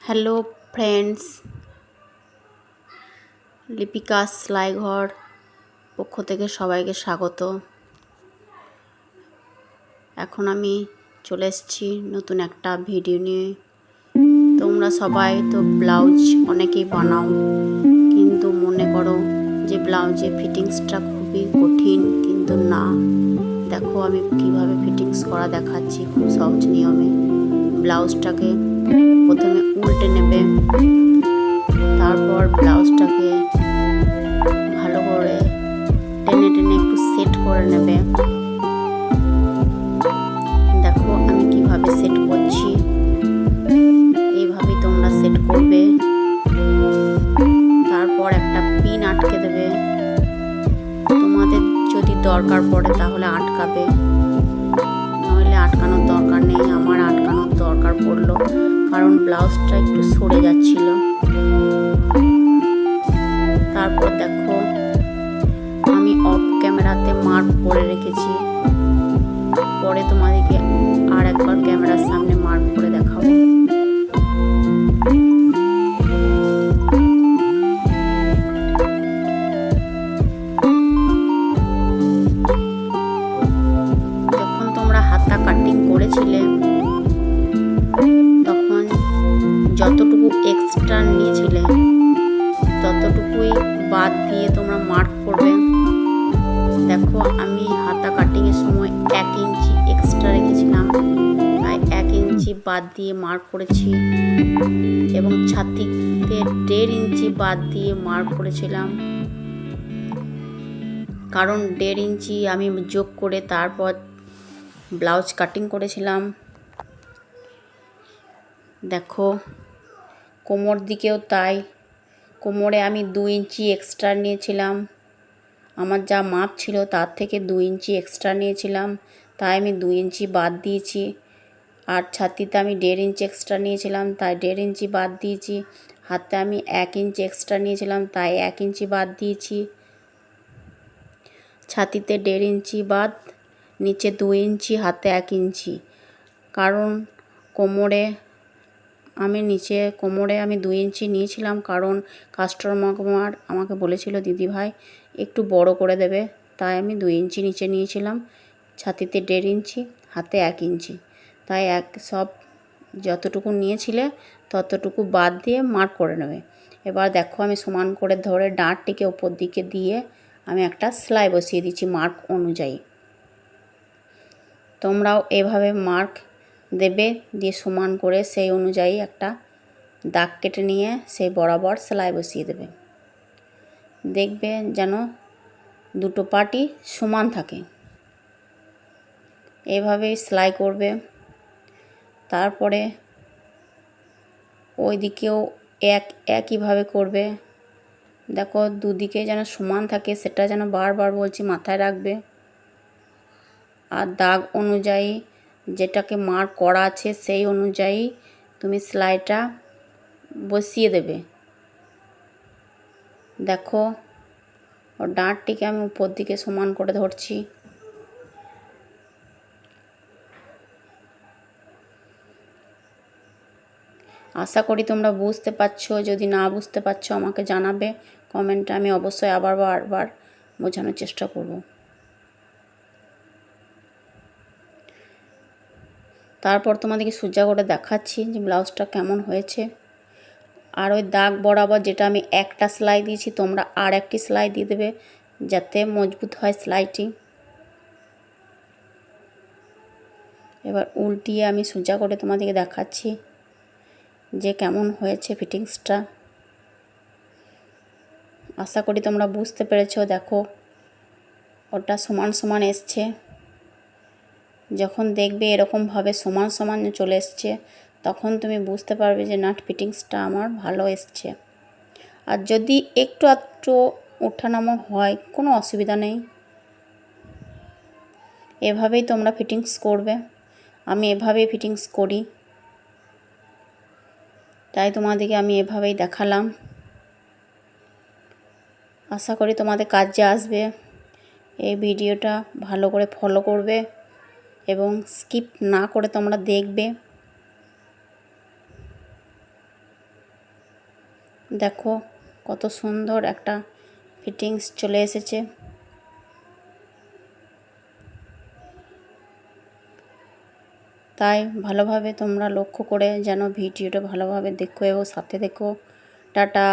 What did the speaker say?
Hello friends, Lipika সেলাই ঘর পক্ষ থেকে সবাইকে স্বাগত। এখন আমি চলে এসেছি নতুন একটা ভিডিও নিয়ে। তোমরা সবাই তো ব্লাউজ অনেকেই বানাও, কিন্তু মনে করো যে ব্লাউজের ফিটিংসটা খুবই কঠিন, কিন্তু না। দেখো আমি কিভাবে ফিটিংস করা দেখাচ্ছি খুব সহজ নিয়মে। ব্লাউজটাকে প্রথমে উল্টে নেবে, তারপর ব্লাউজটাকে ভালো করে টেনে টেনে একটু সেট করে নেবে। দেখো আমি কিভাবে সেট করছি, এইভাবেই তোমরা সেট করবে। তারপর একটা পিন আটকে দেবে, তোমাদের যদি দরকার পড়ে তাহলে আটকাবে, নইলে আটকানোর দরকার নেই। আমার আটকানোর দরকার পড়লো, কারণ ব্লাউজটা একটু সরে যাচ্ছিল। তারপর দেখো আমি অফ ক্যামেরাতে মার্ক করে রেখেছি, পরে তোমাদেরকে আর একবার ক্যামেরার সামনে মার্ক করে দেখাবো। যখন তোমরা হাতা কাটিং করেছিলে তখন যতটুকু এক্সট্রা নিয়েছিলে ততটুকুই বাদ দিয়ে তোমরা মার্ক করবে। দেখো আমি হাতা কাটিংয়ের সময় 1 ইঞ্চি এক্সট্রা রেখেছিলাম, তাই 1 ইঞ্চি বাদ দিয়ে মার্ক করেছি, এবং ছাতিতে 1.5 ইঞ্চি বাদ দিয়ে মার্ক করেছিলাম, কারণ 1.5 ইঞ্চি আমি যোগ করে তারপর ব্লাউজ কাটিং করেছিলাম। দেখো কোমর দিকেও তাই, কোমরে আমি 2 ইঞ্চি এক্সট্রা নিয়েছিলাম, আমার যা মাপ ছিল তার থেকে 2 ইঞ্চি এক্সট্রা নিয়েছিলাম, তাই আমি 2 ইঞ্চি বাদ দিয়েছি। আর ছাতিতে আমি 1.5 ইঞ্চি এক্সট্রা নিয়েছিলাম, তাই 1.5 ইঞ্চি বাদ দিয়েছি। হাতে আমি 1 ইঞ্চি এক্সট্রা নিয়েছিলাম, তাই 1 ইঞ্চি বাদ দিয়েছি। ছাতিতে 1.5 ইঞ্চি বাদ, নিচে 2 ইঞ্চি, হাতে 1 ইঞ্চি। কারণ কোমরে আমি 2 ইঞ্চি নিয়েছিলাম, কারণ কাস্টমার আমাকে বলেছিল দিদি ভাই একটু বড় করে দেবে, তাই আমি 2 ইঞ্চি নিচে নিয়েছিলাম। ছাতিতে 1.5 ইঞ্চি, হাতে 1 ইঞ্চি, তাই সব যতটুকু নিয়েছিলে ততটুকু বাদ দিয়ে মার্ক করে নেবে। এবার দেখো আমি সমান করে ধরে ডাঁটটিকে উপর দিকে দিয়ে আমি একটা সেলাই বসিয়ে দিচ্ছি মার্ক অনুযায়ী। তোমরাও এভাবে মার্ক দেবে, দিয়ে সমান করে সেই অনুযায়ী একটা দাগ কেটে নিয়ে সেই বরাবর সেলাই বসিয়ে দেবে। দেখবে যেন দুটো পার্টই সমান থাকে, এভাবেই সেলাই করবে। তারপরে ওই দিকেও একইভাবে করবে। দেখো দুদিকে যেন সমান থাকে, সেটা যেন বারবার বলছি মাথায় রাখবে। আর দাগ অনুযায়ী যেটাকে মার্ক করা আছে সেই অনুযায়ী তুমি সেলাইটা বসিয়ে দেবে। দেখো ওর ডাঁটটিকে আমি উপর দিকে সমান করে ধরছি। আশা করি তোমরা বুঝতে পারছো, যদি না বুঝতে পারছো আমাকে জানাবে কমেন্টে, আমি অবশ্যই বারবার বোঝানোর চেষ্টা করব। তারপর তোমাদেরকে সোজা করে দেখাচ্ছি যে ব্লাউজটা কেমন হয়েছে। আর ওই দাগ বরাবর যেটা আমি একটা সেলাই দিয়েছি, তোমরা আর একটি সেলাই দিয়ে দেবে যাতে মজবুত হয় সেলাইটি। এবার উল্টিয়ে আমি সোজা করে তোমাদেরকে দেখাচ্ছি যে কেমন হয়েছে ফিটিংসটা। আশা করি তোমরা বুঝতে পেরেছো। দেখো ওটা সমান সমান এসছে, যখন দেখবে এরকমভাবে সমান সমান চলে এসছে তখন তুমি বুঝতে পারবে যে নাট ফিটিংসটা আমার ভালো এসছে। আর যদি একটু আধটু ওঠানামা হয় কোনো অসুবিধা নেই, এভাবেই তোমরা ফিটিংস করবে। আমি এভাবেই ফিটিংস করি, তাই তোমাদেরকে আমি এভাবেই দেখালাম। আশা করি তোমাদের কাজে আসবে। এই ভিডিওটা ভালো করে ফলো করবে এবং স্কিপ না করে তোমরা দেখবে। দেখো কত সুন্দর একটা ফিটিংস চলে এসেছে। তাই ভালোভাবে তোমরা লক্ষ্য করে যেন ভিডিওটা ভালোভাবে দেখো এবং সাথে দেখো। টাটা।